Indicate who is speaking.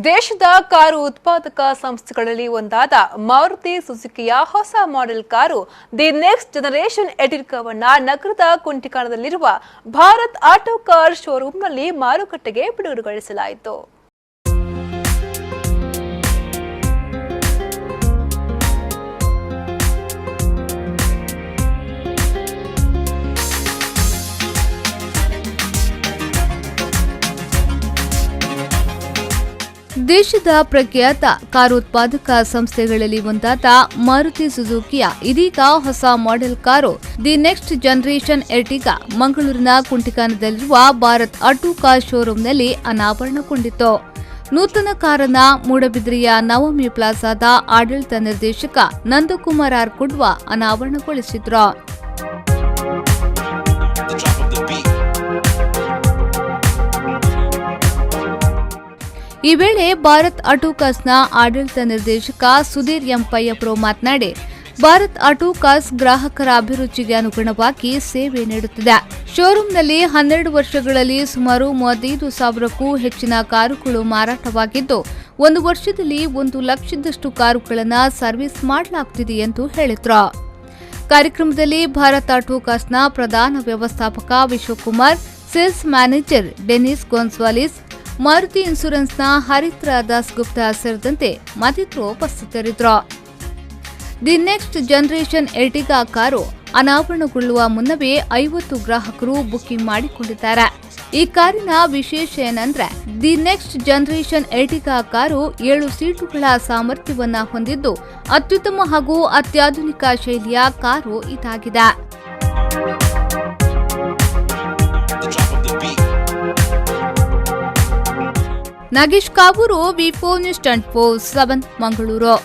Speaker 1: ದೇಶದ ಕಾರು ಉತ್ಪಾದಕ ಸಂಸ್ಥೆಗಳಲ್ಲಿ ಒಂದಾದ ಮಾರುತಿ ಸುಜುಕಿಯ ಹೊಸ model car the next generation ಎರ್ಟಿಗಾವನ್ನು ನಗರದ ಕುಂಟಿಕಾಣದಲ್ಲಿರುವ ಭಾರತ್ ಆಟೋ ಕಾರ್ ಶೋರೂಮ್ನಲ್ಲಿ ಮಾರುಕಟ್ಟೆಗೆ ಬಿಡುಗಡೆಗೊಳಿಸಲಾಯಿತು.
Speaker 2: ದೇಶದ ಪ್ರಖ್ಯಾತ ಕಾರು ಉತ್ಪಾದಕ ಸಂಸ್ಥೆಗಳಲ್ಲಿ ಒಂದಾದ ಮಾರುತಿ ಸುಜುಕಿಯ ಇದೀಗ ಹೊಸ model car the next generation Ertiga ಮಂಗಳೂರಿನ ಕುಂಟಿಕಾನದಲ್ಲಿರುವ ಭಾರತ್ ಆಟೋ ಕಾರ್ ಶೋರೂಮ್ನಲ್ಲಿ ಅನಾವರಣಗೊಂಡಿತು. ನೂತನ ಕಾರನ್ನ ಮೂಡಬಿದ್ರಿಯ ನವಮಿ ಪ್ಲಾಜಾದ ಆಡಳಿತ ನಿರ್ದೇಶಕ ನಂದಕುಮಾರ್ ಆರ್ ಕುಡ್ವಾ ಅನಾವರಣಗೊಳಿಸಿದ್ರು. ಈ ವೇಳೆ ಭಾರತ್ ಆಟೋ ಕಾರ್ಸ್ನ ಆಡಳಿತ ನಿರ್ದೇಶಕ ಸುಧೀರ್ ಎಂ ಪಯ್ಯಪ್ರೋ ಮಾತನಾಡಿ, ಭಾರತ್ ಆಟೋ ಕಾರ್ಸ್ ಗ್ರಾಹಕರ ಅಭಿರುಚಿಗೆ ಅನುಗುಣವಾಗಿ ಸೇವೆ ನೀಡುತ್ತಿದೆ. ಶೋರೂಮ್ನಲ್ಲಿ 12 ವರ್ಷಗಳಲ್ಲಿ ಸುಮಾರು 35,000ಕ್ಕೂ ಹೆಚ್ಚಿನ ಕಾರುಗಳು ಮಾರಾಟವಾಗಿದ್ದು, 1 ವರ್ಷದಲ್ಲಿ 1 ಲಕ್ಷದಷ್ಟು ಕಾರುಗಳನ್ನು ಸರ್ವಿಸ್ ಮಾಡಲಾಗುತ್ತಿದೆ ಎಂದು ಹೇಳಿದರು. ಕಾರ್ಯಕ್ರಮದಲ್ಲಿ ಭಾರತ್ ಆಟೋ ಕಾರ್ಸ್ನ ಪ್ರಧಾನ ವ್ಯವಸ್ಥಾಪಕ Vishwakumar, sales manager Denis Gonsalves, Maruti ಇನ್ಶೂರೆನ್ಸ್ನ ಹರಿತ್ರ ದಾಸ್ ಗುಪ್ತಾ ಸೇರಿದಂತೆ ಮತ್ತಿತರರು ಉಪಸ್ಥಿತರಿದ್ದರು. The next generation Ertiga car ಅನಾವರಣಗೊಳ್ಳುವ ಮುನ್ನವೇ 50 ಗ್ರಾಹಕರು ಬುಕಿಂಗ್ ಮಾಡಿಕೊಂಡಿದ್ದಾರೆ. ಈ ಕಾರಿನ ವಿಶೇಷ ಏನಂದ್ರೆ, the next generation Ertiga car 7 ಸೀಟುಗಳ ಸಾಮರ್ಥ್ಯವನ್ನ ಹೊಂದಿದ್ದು, ಅತ್ಯುತ್ತಮ ಹಾಗೂ ಅತ್ಯಾಧುನಿಕ ಶೈಲಿಯ ಕಾರು ಇದಾಗಿದೆ. ನಾಗೇಶ್ ಕಾವೂರು, ವಿ4 ನ್ಯೂಸ್ 24/7 ಮಂಗಳೂರು.